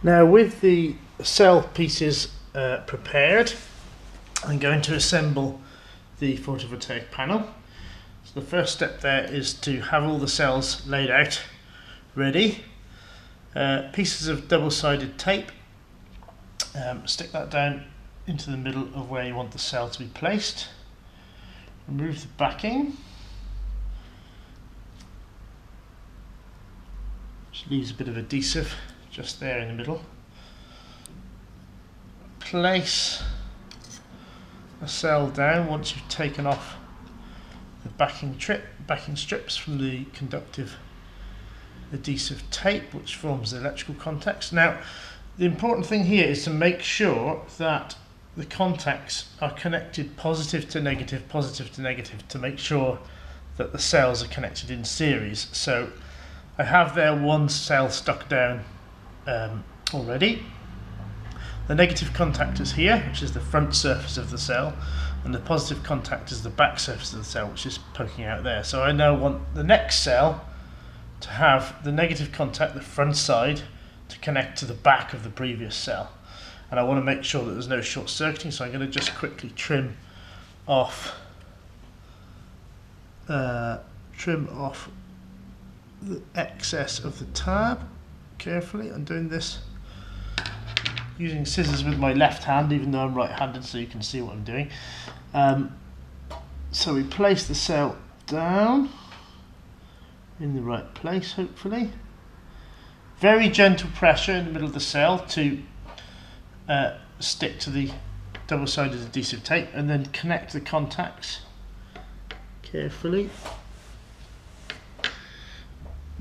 Now, with the cell pieces prepared, I'm going to assemble the photovoltaic panel. So the first step there is to have all the cells laid out ready. Pieces of double-sided tape, stick that down into the middle of where you want the cell to be placed. Remove the backing, which leaves a bit of adhesive just there in the middle. Place a cell down once you've taken off the backing strips from the conductive adhesive tape, which forms the electrical contacts. Now, the important thing here is to make sure that the contacts are connected positive to negative to make sure that the cells are connected in series. So I have there one cell stuck down already. The negative contact is here, which is the front surface of the cell, and the positive contact is the back surface of the cell, which is poking out there. So I now want the next cell to have the negative contact, the front side, to connect to the back of the previous cell. And I want to make sure that there's no short circuiting, so I'm going to just quickly trim off the excess of the tab carefully. I'm doing this using scissors with my left hand, even though I'm right-handed, so you can see what I'm doing. So we place the cell down in the right place, hopefully. Very gentle pressure in the middle of the cell to stick to the double-sided adhesive tape, and then connect the contacts carefully.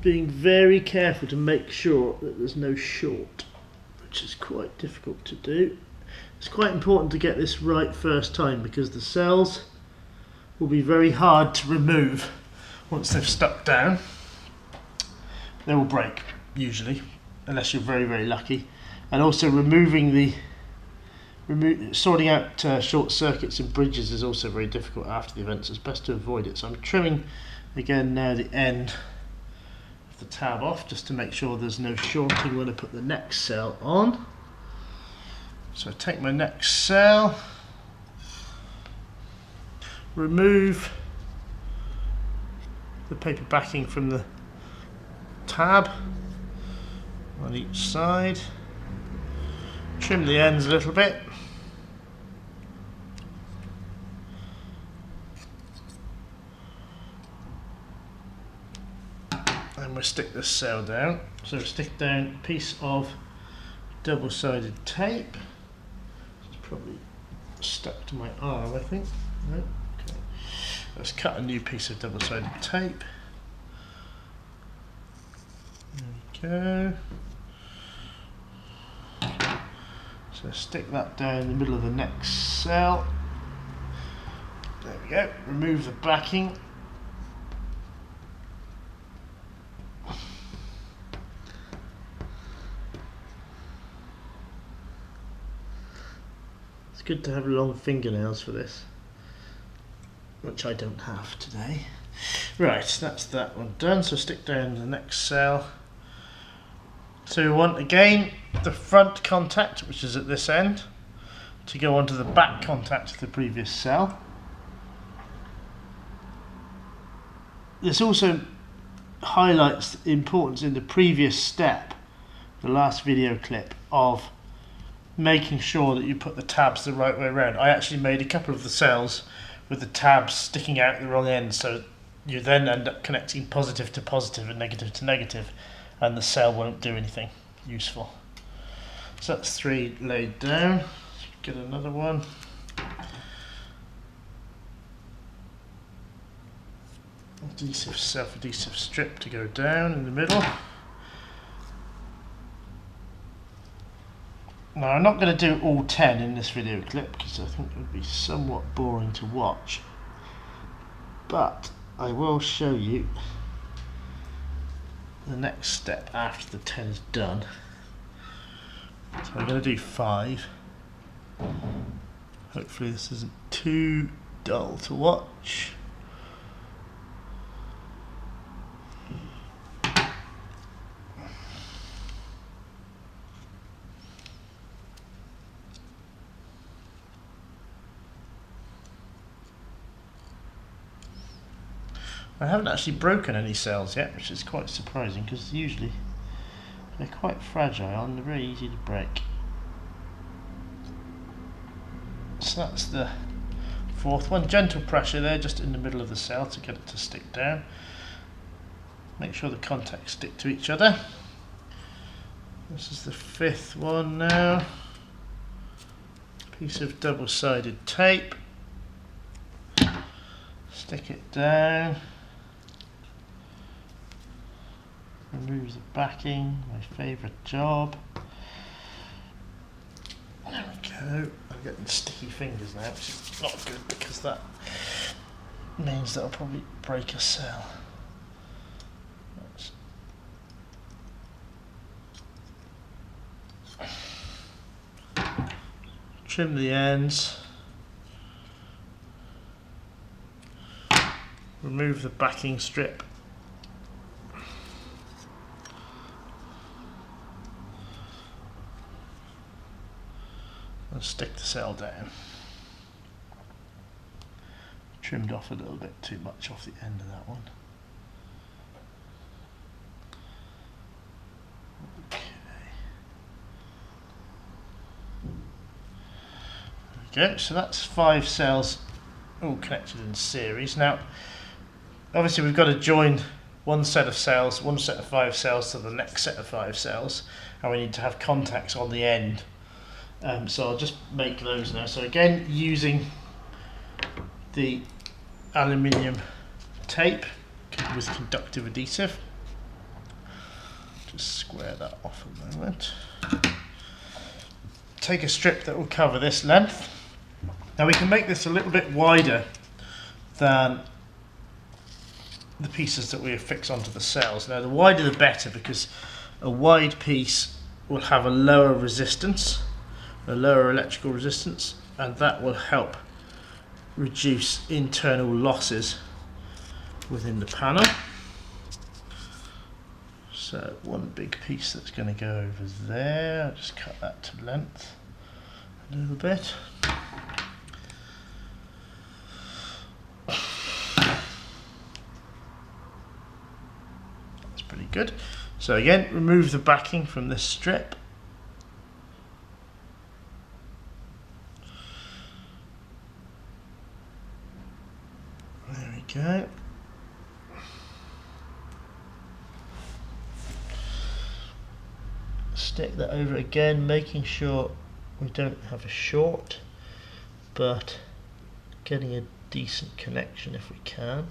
Being very careful to make sure that there's no short, which is quite difficult to do. It's quite important to get this right first time, because the cells will be very hard to remove once they've stuck down. They will break, usually, unless you're very, very lucky. And also sorting out short circuits and bridges is also very difficult after the event, so it's best to avoid it. So I'm trimming again now the end of the tab off, just to make sure there's no shorting when I put the next cell on. So I take my next cell, remove the paper backing from the tab on each side, trim the ends a little bit, and we'll stick this cell down. So stick down a piece of double-sided tape. It's probably stuck to my arm, I think. No? Okay. Let's cut a new piece of double-sided tape. There we go. So stick that down in the middle of the next cell. There we go. Remove the backing. It's good to have long fingernails for this, which I don't have today. Right, that's that one done. So stick down the next cell. So we want, again, the front contact, which is at this end, to go onto the back contact of the previous cell. This also highlights the importance in the previous step, the last video clip, of making sure that you put the tabs the right way around. I actually made a couple of the cells with the tabs sticking out the wrong end, so you then end up connecting positive to positive and negative to negative, and the cell won't do anything useful. So that's 3 laid down. Let's get another one. Adhesive, self-adhesive strip to go down in the middle. Now, I'm not going to do all 10 in this video clip, because I think it would be somewhat boring to watch, but I will show you the next step after the 10 is done. So I'm going to do 5. Hopefully this isn't too dull to watch. I haven't actually broken any cells yet, which is quite surprising because usually they're quite fragile and they're very easy to break. So that's the fourth one. Gentle pressure there just in the middle of the cell to get it to stick down. Make sure the contacts stick to each other. This is the fifth one now. Piece of double-sided tape. Stick it down. Remove the backing, my favourite job. There we go. I'm getting sticky fingers now, which is not good because that means that I'll probably break a cell. Trim the ends. Remove the backing strip. And stick the cell down. Trimmed off a little bit too much off the end of that one. Okay. There we go. So that's 5 cells all connected in series. Now, obviously we've got to join one set of cells, one set of 5 cells to the next set of 5 cells, and we need to have contacts on the end. So I'll just make those now. So again, using the aluminium tape with conductive adhesive. Just square that off a moment. Take a strip that will cover this length. Now we can make this a little bit wider than the pieces that we affix onto the cells. Now the wider the better, because a wide piece will have a lower resistance, a lower electrical resistance, and that will help reduce internal losses within the panel. So one big piece that's going to go over there, I'll just cut that to length a little bit. That's pretty good. So again, remove the backing from this strip. There we go. Stick that over again, making sure we don't have a short, but getting a decent connection if we can.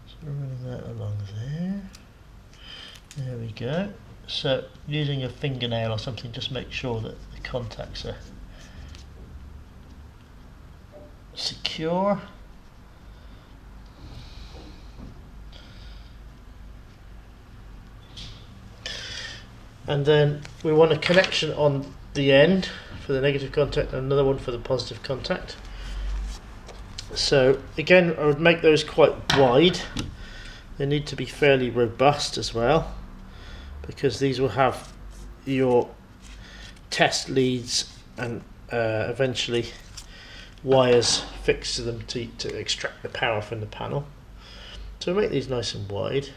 So running that along there. There we go. So using a fingernail or something, just make sure that the contacts are secure. And then we want a connection on the end for the negative contact and another one for the positive contact. So again, I would make those quite wide. They need to be fairly robust as well, because these will have your test leads and eventually wires fixed to them to extract the power from the panel. So we'll make these nice and wide.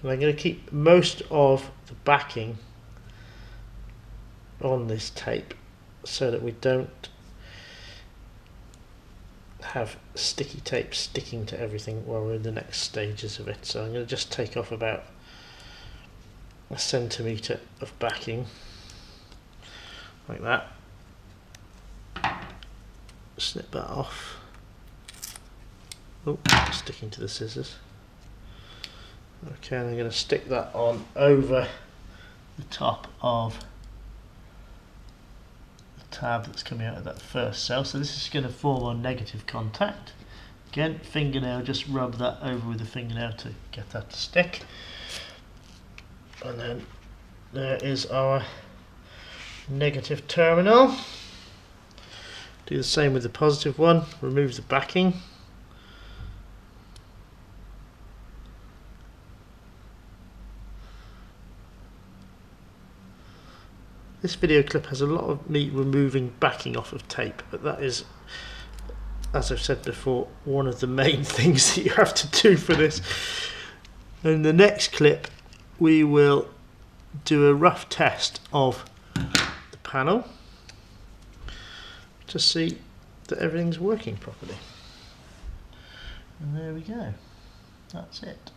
And I'm going to keep most of the backing on this tape so that we don't have sticky tape sticking to everything while we're in the next stages of it. So I'm going to just take off about 1 centimetre of backing like that. Snip that off. Oh, sticking to the scissors. Okay, and I'm going to stick that on over the top of the tab that's coming out of that first cell. So this is going to form our negative contact. Again, fingernail, just rub that over with the fingernail to get that to stick. And then there is our negative terminal. Do the same with the positive one. Remove the backing. This video clip has a lot of me removing backing off of tape, but that is, as I've said before, one of the main things that you have to do for this. In the next clip we will do a rough test of the panel to see that everything's working properly. And there we go. That's it.